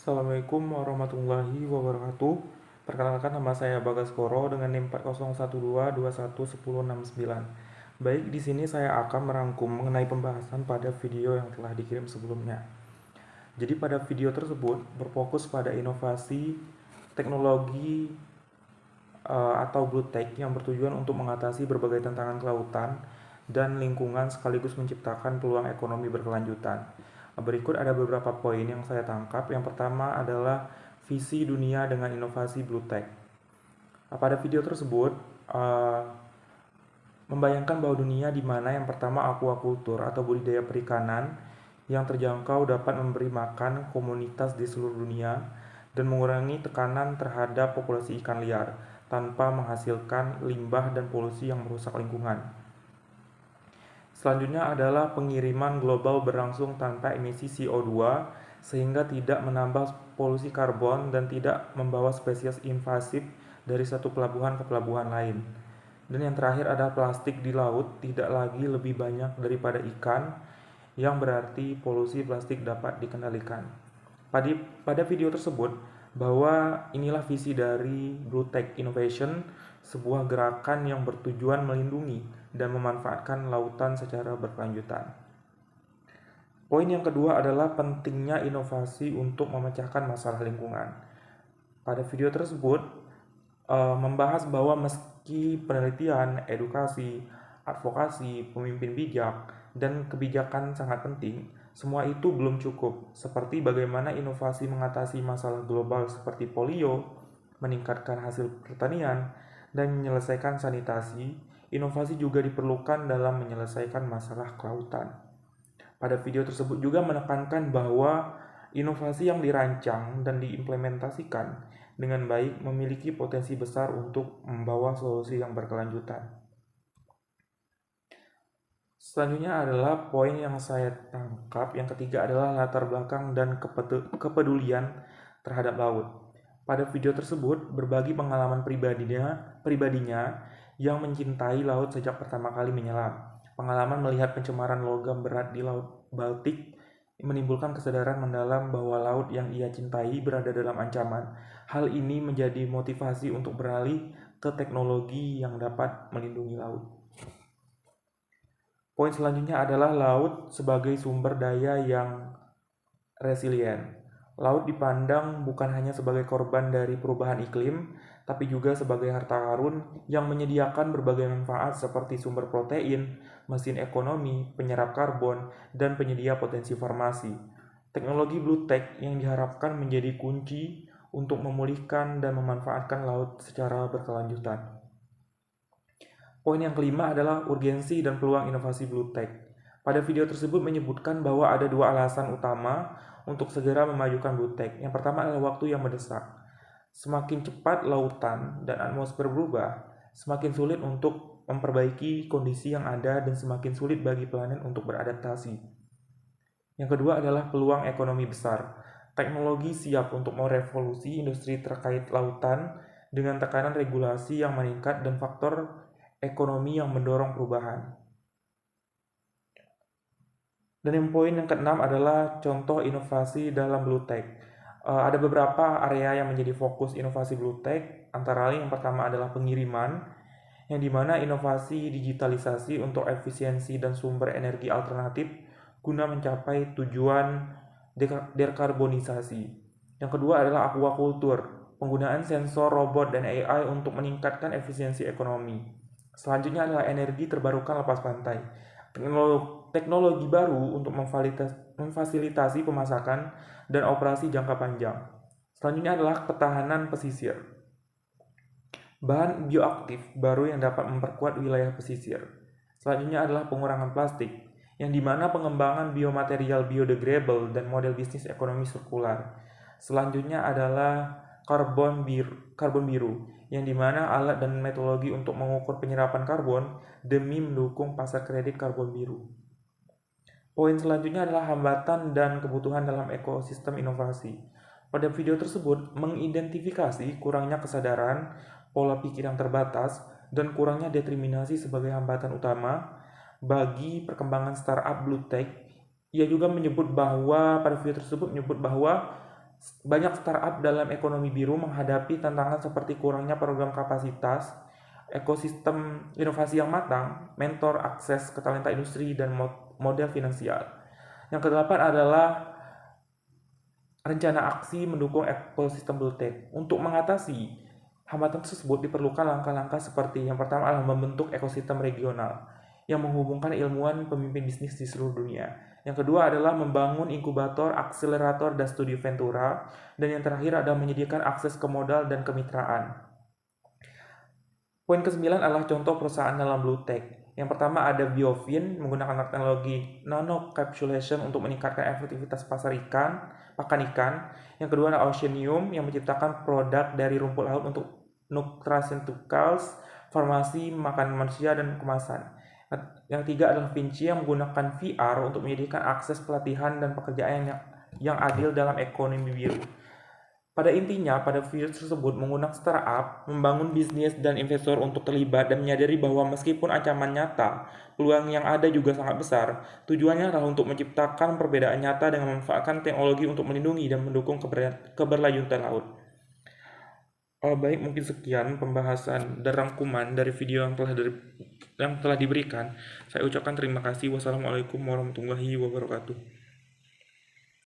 Assalamualaikum warahmatullahi wabarakatuh. Perkenalkan, nama saya Bagaskoro dengan NIM 4012211069. Baik, di sini saya akan merangkum mengenai pembahasan pada video yang telah dikirim sebelumnya. Jadi pada video tersebut berfokus pada inovasi teknologi atau blue tech yang bertujuan untuk mengatasi berbagai tantangan kelautan dan lingkungan sekaligus menciptakan peluang ekonomi berkelanjutan. Berikut ada beberapa poin yang saya tangkap. Yang pertama adalah visi dunia dengan inovasi blue tech. Pada video tersebut membayangkan bahwa dunia di mana yang pertama aquaculture atau budidaya perikanan yang terjangkau dapat memberi makan komunitas di seluruh dunia dan mengurangi tekanan terhadap populasi ikan liar tanpa menghasilkan limbah dan polusi yang merusak lingkungan. Selanjutnya adalah pengiriman global berlangsung tanpa emisi CO2 sehingga tidak menambah polusi karbon dan tidak membawa spesies invasif dari satu pelabuhan ke pelabuhan lain. Dan yang terakhir adalah plastik di laut tidak lagi lebih banyak daripada ikan, yang berarti polusi plastik dapat dikendalikan. Pada video tersebut, bahwa inilah visi dari Blue Tech Innovation, sebuah gerakan yang bertujuan melindungi dan memanfaatkan lautan secara berkelanjutan. Poin yang kedua adalah pentingnya inovasi untuk memecahkan masalah lingkungan. Pada video tersebut membahas bahwa meski penelitian, edukasi, advokasi, pemimpin bijak, dan kebijakan sangat penting, semua itu belum cukup. Seperti bagaimana inovasi mengatasi masalah global seperti polio, meningkatkan hasil pertanian, dan menyelesaikan sanitasi, inovasi juga diperlukan dalam menyelesaikan masalah kelautan. Pada video tersebut juga menekankan bahwa inovasi yang dirancang dan diimplementasikan dengan baik memiliki potensi besar untuk membawa solusi yang berkelanjutan. Selanjutnya adalah poin yang saya tangkap. Yang ketiga adalah latar belakang dan kepedulian terhadap laut. Pada video tersebut berbagi pengalaman pribadinya yang mencintai laut sejak pertama kali menyelam. Pengalaman melihat pencemaran logam berat di Laut Baltik menimbulkan kesadaran mendalam bahwa laut yang ia cintai berada dalam ancaman. Hal ini menjadi motivasi untuk beralih ke teknologi yang dapat melindungi laut. Poin selanjutnya adalah laut sebagai sumber daya yang resilient. Laut dipandang bukan hanya sebagai korban dari perubahan iklim, tapi juga sebagai harta karun yang menyediakan berbagai manfaat seperti sumber protein, mesin ekonomi, penyerap karbon, dan penyedia potensi farmasi. Teknologi Blue Tech yang diharapkan menjadi kunci untuk memulihkan dan memanfaatkan laut secara berkelanjutan. Poin yang kelima adalah urgensi dan peluang inovasi Blue Tech. Pada video tersebut menyebutkan bahwa ada dua alasan utama untuk segera memajukan Blue Tech. Yang pertama adalah waktu yang mendesak. Semakin cepat lautan dan atmosfer berubah, semakin sulit untuk memperbaiki kondisi yang ada dan semakin sulit bagi planet untuk beradaptasi. Yang kedua adalah peluang ekonomi besar. Teknologi siap untuk merevolusi industri terkait lautan dengan tekanan regulasi yang meningkat dan faktor ekonomi yang mendorong perubahan. Dan yang poin yang keenam adalah contoh inovasi dalam Blue Tech. Ada beberapa area yang menjadi fokus inovasi Blue Tech, antara lain yang pertama adalah pengiriman, yang dimana inovasi digitalisasi untuk efisiensi dan sumber energi alternatif guna mencapai tujuan dekarbonisasi. Yang kedua adalah aquaculture, penggunaan sensor, robot, dan AI untuk meningkatkan efisiensi ekonomi. Selanjutnya adalah energi terbarukan lepas pantai. Teknologi baru untuk memfasilitasi pemasakan dan operasi jangka panjang. Selanjutnya adalah ketahanan pesisir. Bahan bioaktif baru yang dapat memperkuat wilayah pesisir. Selanjutnya adalah pengurangan plastik, yang dimana pengembangan biomaterial biodegradable dan model bisnis ekonomi sirkular. Selanjutnya adalah karbon biru, yang dimana alat dan metodologi untuk mengukur penyerapan karbon demi mendukung pasar kredit karbon biru. Poin selanjutnya adalah hambatan dan kebutuhan dalam ekosistem inovasi. Pada video tersebut mengidentifikasi kurangnya kesadaran, pola pikir yang terbatas, dan kurangnya determinasi sebagai hambatan utama bagi perkembangan startup Blue Tech. Ia juga menyebut bahwa pada video tersebut menyebut bahwa Banyak startup dalam ekonomi biru menghadapi tantangan seperti kurangnya program kapasitas, ekosistem inovasi yang matang, mentor, akses ke talenta industri, dan model finansial. Yang kedelapan adalah rencana aksi mendukung ekosistem blue tech. Untuk mengatasi hambatan tersebut diperlukan langkah-langkah seperti yang pertama adalah membentuk ekosistem regional yang menghubungkan ilmuwan pemimpin bisnis di seluruh dunia. Yang kedua adalah membangun inkubator, akselerator, dan studi ventura. Dan yang terakhir adalah menyediakan akses ke modal dan kemitraan. Poin ke-9 adalah contoh perusahaan dalam blue tech. Yang pertama ada Biofin menggunakan teknologi nanocapsulation untuk meningkatkan efektivitas pakan ikan. Yang kedua adalah Oceanium yang menciptakan produk dari rumput laut untuk nutraceuticals, farmasi, makanan manusia, dan kemasan. Yang ketiga adalah Vinci yang menggunakan VR untuk menyediakan akses pelatihan dan pekerjaan yang adil dalam ekonomi biru. Pada intinya, pada video tersebut mengundang startup, membangun bisnis dan investor untuk terlibat dan menyadari bahwa meskipun ancaman nyata, peluang yang ada juga sangat besar. Tujuannya adalah untuk menciptakan perbedaan nyata dengan memanfaatkan teknologi untuk melindungi dan mendukung keberlanjutan laut. Baik, mungkin sekian pembahasan dan rangkuman dari video yang telah diberikan. Saya ucapkan terima kasih. Wassalamualaikum warahmatullahi wabarakatuh.